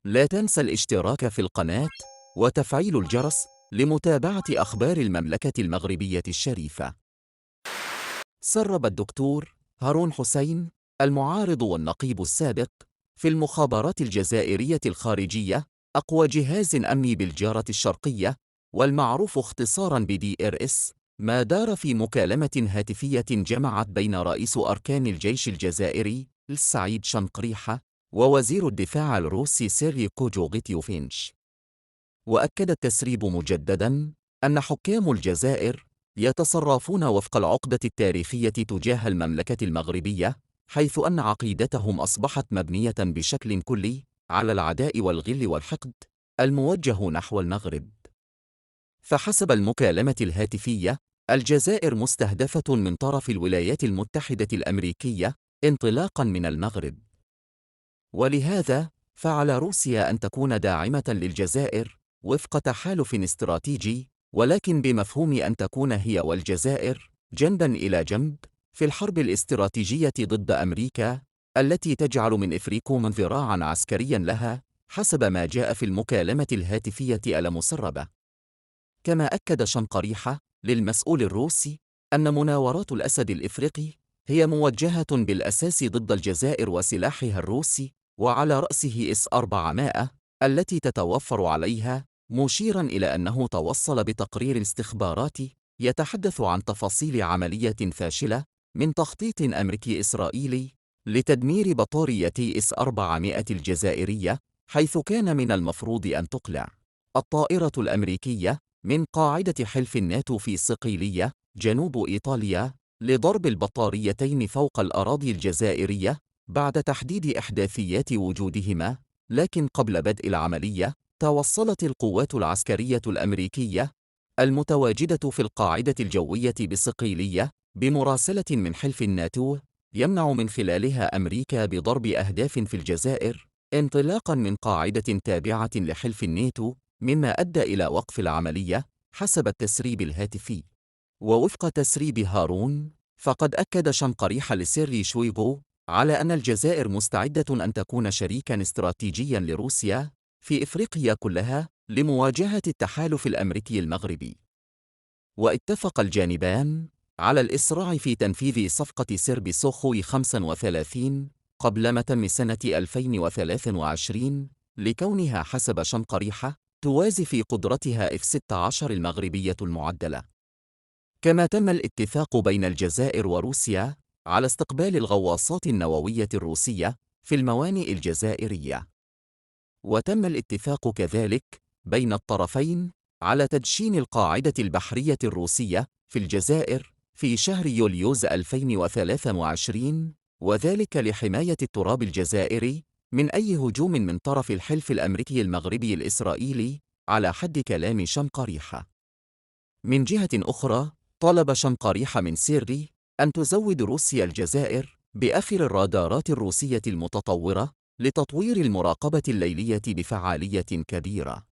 لا تنسى الاشتراك في القناة وتفعيل الجرس لمتابعة أخبار المملكة المغربية الشريفة. سرب الدكتور هارون حسين المعارض والنقيب السابق في المخابرات الجزائرية الخارجية أقوى جهاز أمني بالجارة الشرقية والمعروف اختصاراً BDRS ما دار في مكالمة هاتفية جمعت بين رئيس أركان الجيش الجزائري السعيد شنقريحة ووزير الدفاع الروسي سيري كوجوغيتيوفينش. وأكد التسريب مجدداً أن حكام الجزائر يتصرفون وفق العقدة التاريخية تجاه المملكة المغربية، حيث أن عقيدتهم أصبحت مبنية بشكل كلي على العداء والغل والحقد الموجه نحو المغرب. فحسب المكالمة الهاتفية، الجزائر مستهدفة من طرف الولايات المتحدة الأمريكية انطلاقاً من المغرب، ولهذا فعلى روسيا أن تكون داعمة للجزائر وفق تحالف استراتيجي، ولكن بمفهوم أن تكون هي والجزائر جنباً إلى جنب في الحرب الاستراتيجية ضد أمريكا التي تجعل من إفريقيا ذراعاً عسكرياً لها حسب ما جاء في المكالمة الهاتفية المسربة. كما أكد شنقريحة للمسؤول الروسي أن مناورات الأسد الإفريقي هي موجهة بالأساس ضد الجزائر وسلاحها الروسي وعلى رأسه S-400 التي تتوفر عليها، مشيراً إلى أنه توصل بتقرير استخباراتي يتحدث عن تفاصيل عملية فاشلة من تخطيط أمريكي إسرائيلي لتدمير بطاريتي S-400 الجزائرية، حيث كان من المفروض أن تقلع الطائرة الأمريكية من قاعدة حلف الناتو في صقيلية جنوب إيطاليا لضرب البطاريتين فوق الأراضي الجزائرية بعد تحديد إحداثيات وجودهما. لكن قبل بدء العملية توصلت القوات العسكرية الأمريكية المتواجدة في القاعدة الجوية بصقيلية بمراسلة من حلف الناتو يمنع من خلالها أمريكا بضرب أهداف في الجزائر انطلاقاً من قاعدة تابعة لحلف الناتو، مما أدى إلى وقف العملية حسب التسريب الهاتفي. ووفق تسريب هارون، فقد أكد شنقريحة لسيري شويغو على أن الجزائر مستعدة أن تكون شريكاً استراتيجياً لروسيا في إفريقيا كلها لمواجهة التحالف الأمريكي المغربي. واتفق الجانبان على الإسراع في تنفيذ صفقة سرب سوخوي 35 قبل متم سنة 2023 لكونها حسب شنقريحة توازي في قدرتها F-16 المغربية المعدلة. كما تم الاتفاق بين الجزائر وروسيا على استقبال الغواصات النووية الروسية في الموانئ الجزائرية. وتم الاتفاق كذلك بين الطرفين على تدشين القاعدة البحرية الروسية في الجزائر في شهر يوليوز 2023، وذلك لحماية التراب الجزائري من أي هجوم من طرف الحلف الأمريكي المغربي الإسرائيلي على حد كلام شنقريحة. من جهة أخرى، طلب شنقريحة من سيري أن تزود روسيا الجزائر بآخر الرادارات الروسية المتطورة لتطوير المراقبة الليلية بفعالية كبيرة.